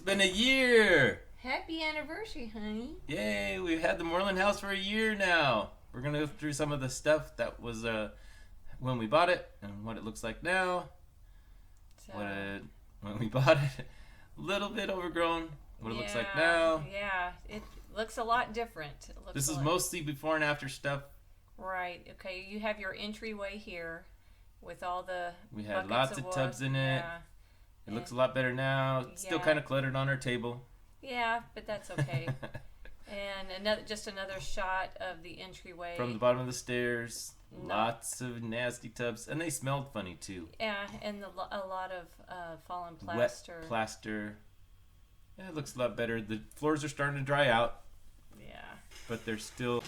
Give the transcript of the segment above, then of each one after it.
been a year! Happy anniversary, honey. Yay, we've had the Mooreland House for a year now. We're going to go through some of the stuff that was when we bought it and what it looks like now. When we bought it, a little bit overgrown. What it looks like now. Yeah, it looks a lot different. This is mostly before and after stuff. Right, okay, you have your entryway here with all the We had lots of tubs in it. Yeah. It looks a lot better now. It's still kind of cluttered on our table. Yeah, but that's okay. And another shot of the entryway. From the bottom of the stairs. Lots of nasty tubs. And they smelled funny, too. Yeah, and a lot of fallen plaster. Wet plaster. Yeah, it looks a lot better. The floors are starting to dry out. Yeah. But they're still...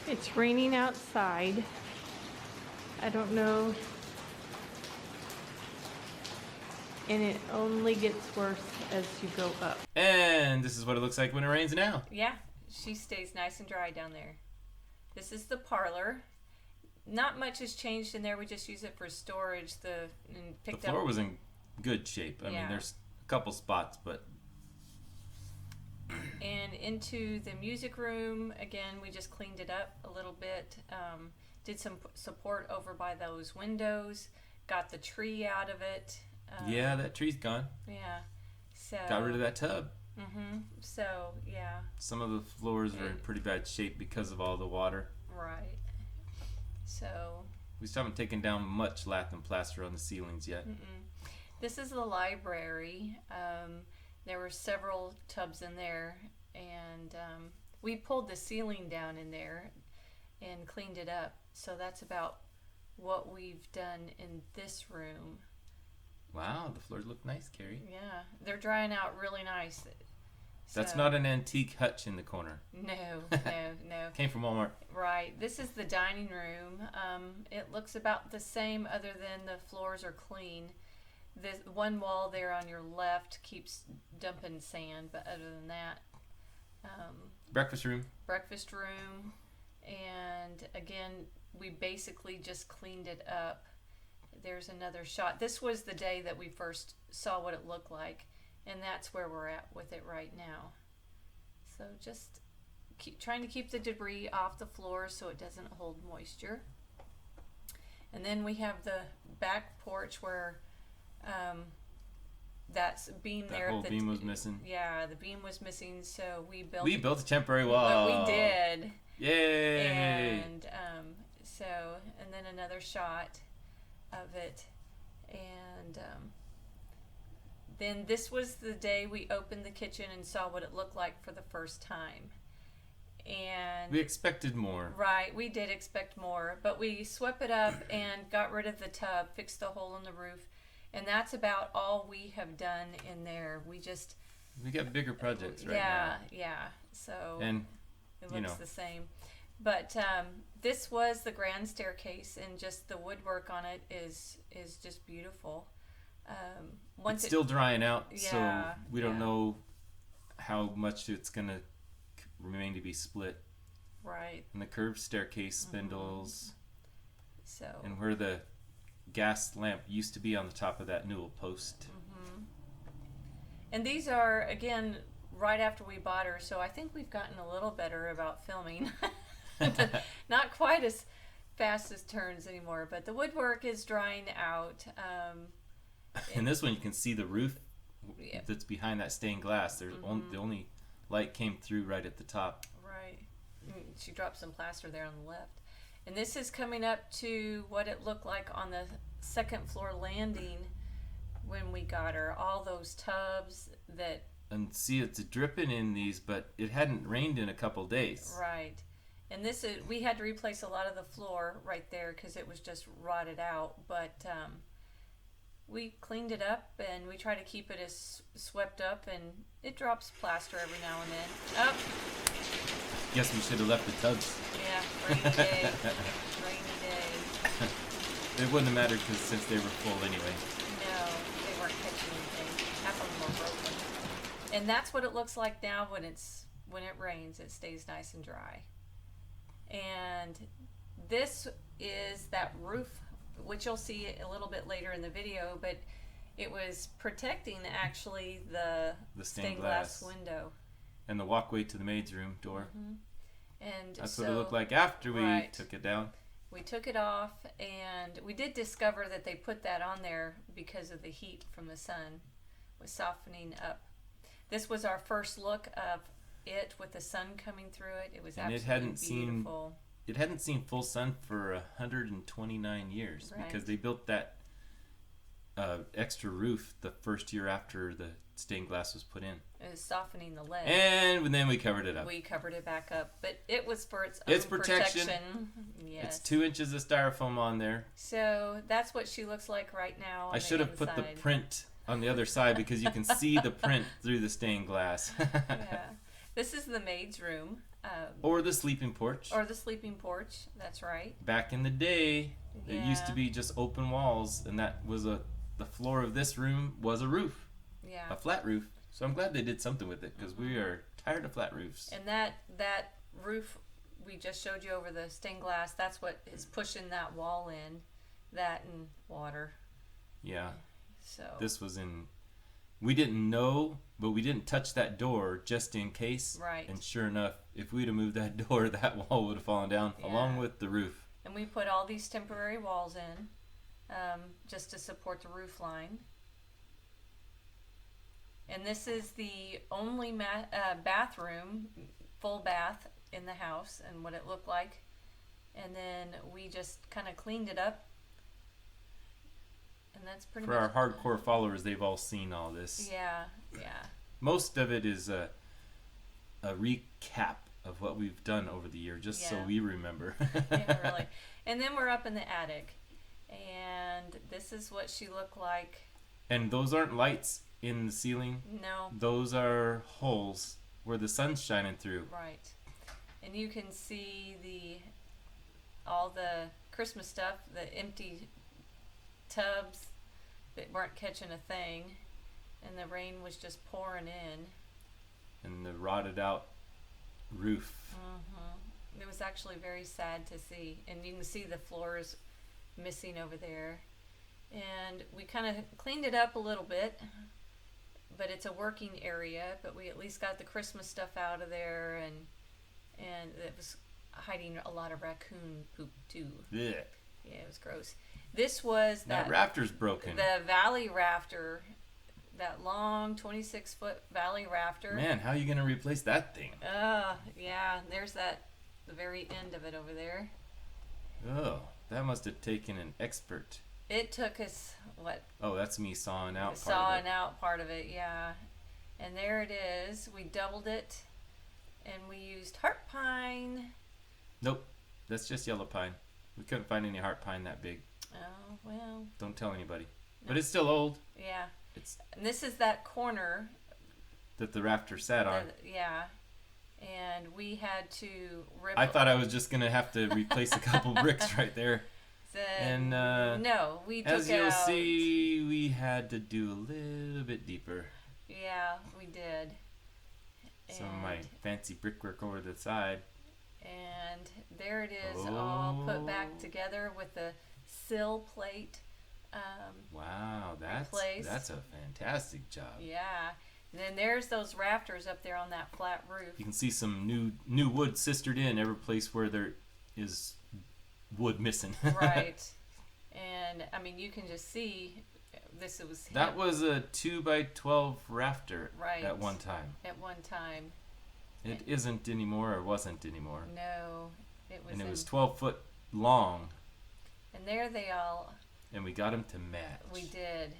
It's raining outside. I don't know. And it only gets worse as you go up. And this is what it looks like when it rains now. Yeah, she stays nice and dry down there. This is the parlor. Not much has changed in there. We just use it for storage. The floor was in good shape. I mean, there's a couple spots, but... And into the music room, again, we just cleaned it up a little bit. Did some support over by those windows. Got the tree out of it. Yeah, that tree's gone. Yeah. So got rid of that tub. Mm-hmm. So, yeah. Some of the floors are in pretty bad shape because of all the water. Right. So... We still haven't taken down much lath and plaster on the ceilings yet. This is the library. There were several tubs in there, and we pulled the ceiling down in there and cleaned it up. So that's about what we've done in this room. Wow, the floors look nice, Carrie. Yeah, they're drying out really nice. That's not an antique hutch in the corner. No. Came from Walmart. Right. This is the dining room. It looks about the same other than the floors are clean. The one wall there on your left keeps dumping sand, but other than that... Breakfast room. And again, we basically just cleaned it up. There's another shot. This was the day that we first saw what it looked like, and that's where we're at with it right now. So just trying to keep the debris off the floor so it doesn't hold moisture. And then we have the back porch where that beam there. That whole beam was missing. Yeah, the beam was missing, so we built a temporary wall. We did. Yay! And and then another shot of it, and then this was the day we opened the kitchen and saw what it looked like for the first time. And we expected more. Right, we did expect more, but we swept it up and got rid of the tub, fixed the hole in the roof, and that's about all we have done in there. We got bigger projects right now. Yeah. So and it looks the same. But this was the grand staircase, and just the woodwork on it is just beautiful. It's still drying out, so we don't know how much it's going to remain to be split. Right. And the curved staircase spindles. So. And where the gas lamp used to be on the top of that newel post. And these are, again, right after we bought her, so I think we've gotten a little better about filming. Not quite as fast as turns anymore, but the woodwork is drying out. In this one, you can see the roof that's behind that stained glass. There's the only light came through right at the top. Right. She dropped some plaster there on the left. And this is coming up to what it looked like on the second floor landing when we got her. All those tubs that... And see, it's dripping in these, but it hadn't rained in a couple days. Right. And we had to replace a lot of the floor right there because it was just rotted out. But we cleaned it up, and we try to keep it as swept up, and it drops plaster every now and then. Guess we should have left the tubs. Yeah, rainy day. Rainy day. It wouldn't have mattered since they were full anyway. No, they weren't catching anything. Half of them were broken. And that's what it looks like now when it rains. It stays nice and dry. And this is that roof, which you'll see a little bit later in the video, but It was protecting actually the stained glass glass window. And the walkway to the maid's room door. And That's so, what it looked like after we right. took it down. We took it off, and we did discover that they put that on there because of the heat from the sun was softening up. This was our first look of it with the sun coming through it. It was And absolutely beautiful. It hadn't seen full sun for 129 years Right. because they built that extra roof the first year after the stained glass was put in. It was softening the lead. And then we covered it up. We covered it back up, but it was for its own It's protection. Yes. It's 2 inches of styrofoam on there. So that's what she looks like right now. I should have put the print on the other side because you can see the print through the stained glass. Yeah. This is the maid's room. Or the sleeping porch. Or the sleeping porch. That's right. Back in the day, it used to Yeah. be just open walls, and that was the floor of this room was a roof, Yeah. a flat roof. So I'm glad they did something with it because we are tired of flat roofs. And that roof we just showed you over the stained glass, that's what is pushing that wall in, that and water. Yeah. So This was in. We didn't know, but we didn't touch that door just in case. Right. And sure enough, if we'd have moved that door, that wall would have fallen down along Yeah. with the roof. and we put all these temporary walls in just to support the roof line. And this is the only bathroom, full bath in the house, and what it looked like. And then we just kind of cleaned it up. And that's pretty For much our hardcore followers, they've all seen all this. Yeah. Most of it is a recap of what we've done over the year, just so Yeah. we remember. Yeah, really. And then we're up in the attic. And this is what she looked like. And those aren't lights in the ceiling. No. Those are holes where the sun's shining through. Right. And you can see all the Christmas stuff, the empty tubs that weren't catching a thing, and the rain was just pouring in. And the rotted out roof. It was actually very sad to see, and you can see the floors missing over there. And we kind of cleaned it up a little bit, but it's a working area, but we at least got the Christmas stuff out of there, and it was hiding a lot of raccoon poop too. Yeah. Yeah, it was gross. This was That rafter's broken. the valley rafter, that long 26-foot valley rafter. Man, how are you going to replace that thing? Yeah, there's the very end of it over there. Oh, that must have taken an expert. It took us, what? Oh, that's me sawing out part of Sawing it. out part of it, yeah. And there it is. We doubled it, and we used heart pine. Nope, that's just yellow pine. We couldn't find any heart pine that big. Oh, well. Don't tell anybody. No. But it's still old. Yeah. It's And this is that corner. that the rafter sat on. Yeah. And we had to rip. I thought I was just going to have to replace a couple bricks right there. And no, we took as out. you'll see, we had to do a little bit deeper. Yeah, we did. Some of my fancy brickwork over the side. And there it is, all put back together with the sill plate. Wow, replaced. that's a fantastic job. Yeah. And then there's those rafters up there on that flat roof. You can see some new wood sistered in every place where there is wood missing. Right. And I mean, you can just see this was That was a 2x12 rafter Right. at one time. at one time. It isn't anymore or wasn't anymore. No, it was. And it was 12 foot long. And there they all. And we got them to match. We did.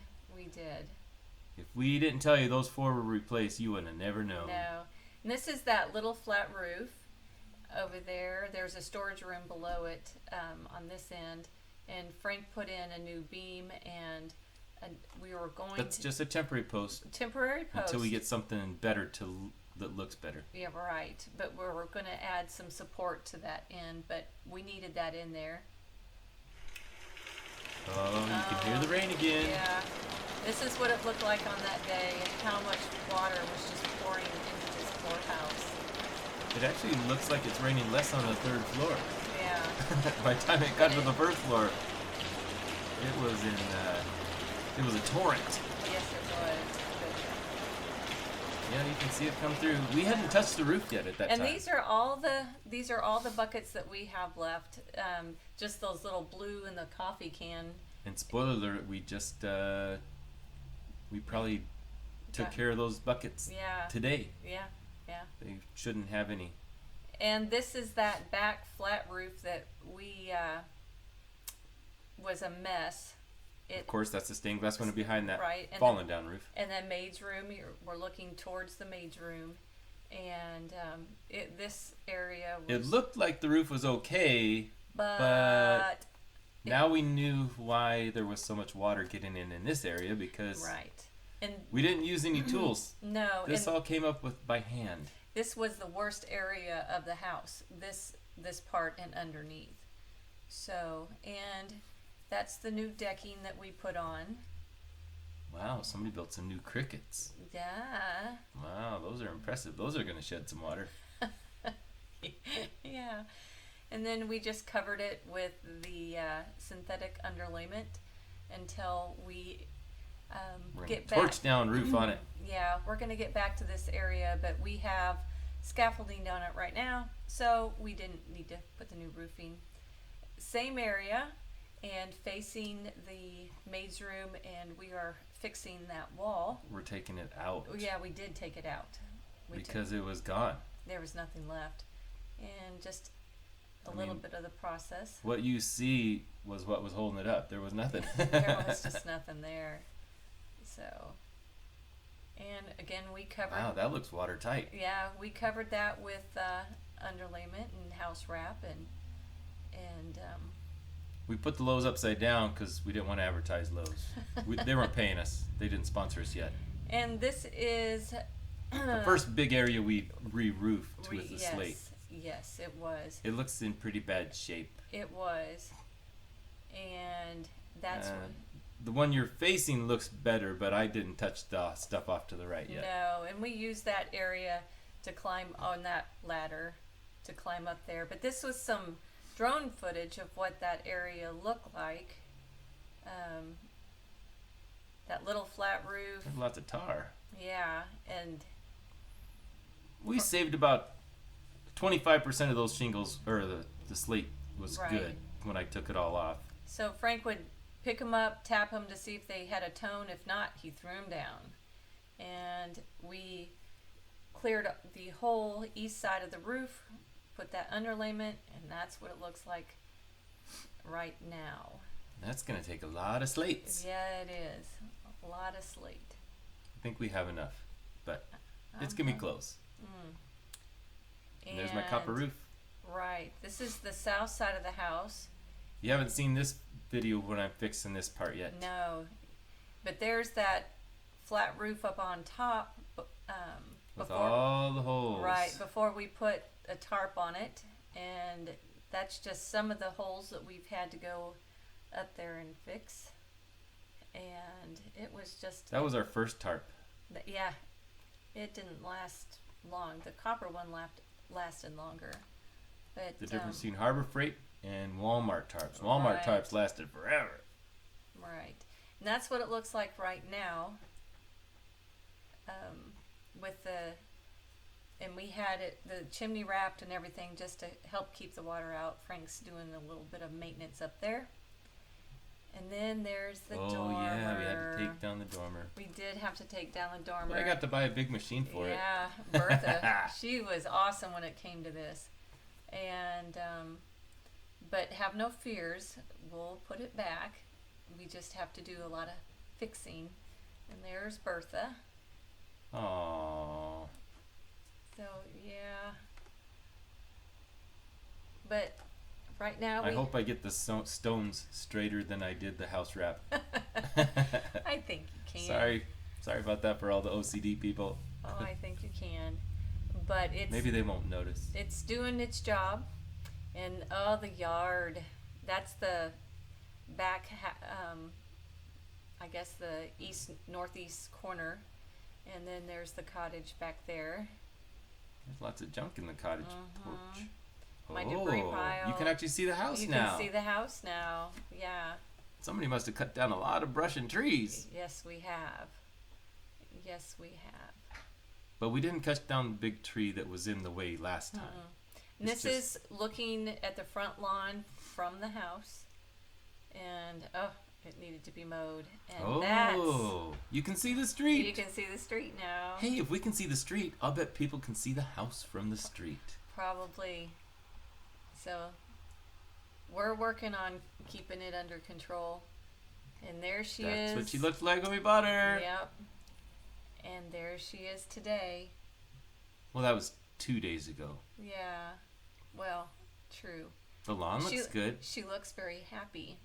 If we didn't tell you those 4 were replaced, you would have never known. No. And this is that little flat roof over there. There's a storage room below it on this end. And Frank put in a new beam, and we were going That's just a temporary post temporary post. until we get something better that looks better. Yeah, right. But we're going to add some support to that end, but we needed that in there. Oh, you can hear the rain again. Yeah. This is what it looked like on that day, and how much water was just pouring into this poorhouse. It actually looks like it's raining less on the 3rd floor. Yeah. By the time it got to the 1st floor, it was a torrent. Yeah, you can see it come through. We hadn't touched the roof yet at that time. And these are all the buckets that we have left. Just those little blue in the coffee can. And spoiler alert, we just we probably took care of those buckets today. Yeah. They shouldn't have any. And this is that back flat roof that we was a mess. Of course, that's the stained glass window behind that and fallen down roof. And then Maid's room, we're looking towards the Maid's room. And this area was... It looked like the roof was okay, but now we knew why there was so much water getting in this area because and we didn't use any tools. No. This all came up with by hand. This was the worst area of the house, this part and underneath. So, and that's the new decking that we put on. Wow, somebody built some new crickets. Yeah. Wow, those are impressive. Those are going to shed some water. Yeah. And then we just covered it with the synthetic underlayment until we get back. Torch down roof on it. Yeah, we're going to get back to this area, but we have scaffolding down it right now, so we didn't need to put the new roofing. Same area and facing the maid's room, and we are fixing that wall. We're taking it out. Yeah, we did take it out. Because it was gone. There was nothing left. And just a little bit of the process. What you see was what was holding it up. There was nothing. There was just nothing there. So, and again, we covered... Wow, that looks watertight. Yeah, we covered that with underlayment and house wrap, and we put the Lowe's upside down because we didn't want to advertise Lowe's. They weren't paying us. They didn't sponsor us yet. And this is... the first big area we re-roofed with the Slate. Yes, it was. It looks in pretty bad shape. It was. And that's the one you're facing looks better, but I didn't touch the stuff off to the right yet. No, and we used that area to climb on that ladder to climb up there. But this was some drone footage of what that area looked like. That little flat roof. There's lots of tar. Yeah, and we saved about 25% of those shingles, or the slate was good when I took it all off. So Frank would pick them up, tap them to see if they had a tone. If not, he threw them down. And we cleared up the whole east side of the roof, put that underlayment, and that's what it looks like right now. That's going to take a lot of slates. Yeah, it is. A lot of slate. I think we have enough, but it's going to be close. And there's my copper roof. Right. This is the south side of the house. You haven't seen this video when I'm fixing this part yet. No. But there's that flat roof up on top. With all the holes. Right, before we put a tarp on it. And that's just some of the holes that we've had to go up there and fix. And it was just... That was our first tarp. Yeah. It didn't last long. The copper one lasted longer. But the difference between Harbor Freight and Walmart tarps. Walmart tarps lasted forever. Right. And that's what it looks like right now. With and we had the chimney wrapped and everything just to help keep the water out. Frank's doing a little bit of maintenance up there. And then there's the dormer. Oh yeah, we had to take down the dormer. We did have to take down the dormer. But I got to buy a big machine for it. Yeah, Bertha, she was awesome when it came to this. And, but have no fears, we'll put it back. We just have to do a lot of fixing. And there's Bertha. Aww. So, yeah. But right now I hope I get the stones straighter than I did the house wrap. I think you can. Sorry about that for all the OCD people. Oh, I think you can. But it's... Maybe they won't notice. It's doing its job. And, the yard. That's the back, I guess the northeast corner. And then there's the cottage back there. There's lots of junk in the cottage porch. My debris pile. You can actually see the house now. You can see the house now, yeah. Somebody must have cut down a lot of brush and trees. Yes, we have. Yes, we have. But we didn't cut down the big tree that was in the way last time. And It's this is looking at the front lawn from the house. And, it needed to be mowed. And you can see the street. you can see the street now. Hey, if we can see the street, I'll bet people can see the house from the street. Probably. So, we're working on keeping it under control. And there she is. That's what she looked like when we bought her. Yep. And there she is today. Well, that was 2 days ago. Yeah. Well, true. The lawn looks good. She looks very happy.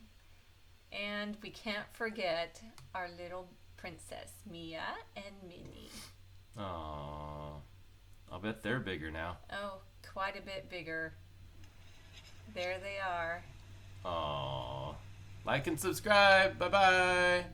And we can't forget our little princess, Mia and Minnie. Aww. I'll bet they're bigger now. Oh, quite a bit bigger. There they are. Aww. Like and subscribe. Bye-bye.